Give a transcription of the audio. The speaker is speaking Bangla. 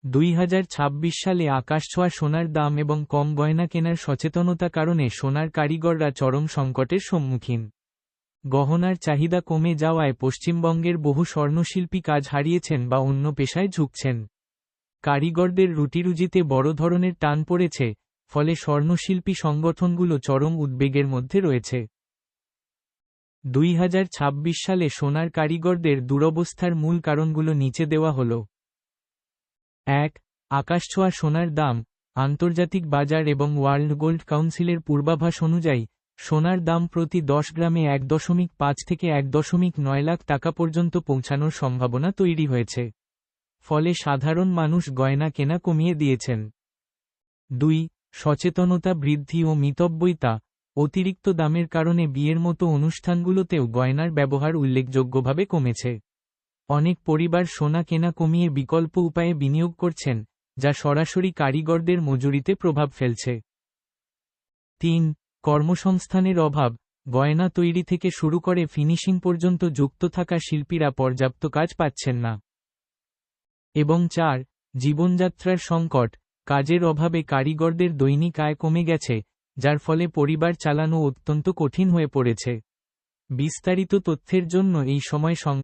2026 সালে আকাশছোঁয়া সোনার দাম এবং কম গয়না কেনার সচেতনতা কারণে সোনার কারিগররা চরম সংকটের সম্মুখীন। গহনার চাহিদা কমে যাওয়ায় পশ্চিমবঙ্গের বহু স্বর্ণশিল্পী কাজ হারিয়েছেন বা অন্য পেশায় ঝুঁকছেন। কারিগরদের রুটিরুজিতে বড় ধরনের টান পড়েছে, ফলে স্বর্ণশিল্পী সংগঠনগুলো চরম উদ্বেগের মধ্যে রয়েছে। 2026 সালে সোনার কারিগরদের দুরবস্থার মূল কারণগুলো নিচে দেওয়া হল। 1. আকাশছোঁয়া সোনার দাম। আন্তর্জাতিক বাজার এবং ওয়ার্ল্ড গোল্ড কাউন্সিলের পূর্বাভাস অনুযায়ী, সোনার দাম প্রতি 10 গ্রামে 1.5 থেকে 1.9 লাখ টাকা পর্যন্ত পৌঁছানোর সম্ভাবনা তৈরি হয়েছে। ফলে সাধারণ মানুষ গয়না কেনা কমিয়ে দিয়েছেন। 2. সচেতনতা বৃদ্ধি ও মিতব্যয়িতা। অতিরিক্ত দামের কারণে বিয়ের মতো অনুষ্ঠানগুলোতেও গয়নার ব্যবহার উল্লেখযোগ্যভাবে কমেছে। অনেক পরিবার সোনা কেনা কমিয়ে বিকল্প উপায়ে বিনিয়োগ করছেন, যা সরাসরি কারিগরদের মজুরিতে প্রভাব ফেলছে। 3. কর্মসংস্থানের অভাব। গয়না তৈরি থেকে শুরু করে ফিনিশিং পর্যন্ত যুক্ত থাকা শিল্পীরা পর্যাপ্ত কাজ পাচ্ছেন না। এবং 4. জীবনযাত্রার সংকট। কাজের অভাবে কারিগরদের দৈনিক আয় কমে গেছে, যার ফলে পরিবার চালানো অত্যন্ত কঠিন হয়ে পড়েছে। বিস্তারিত তথ্যের জন্য এই সময়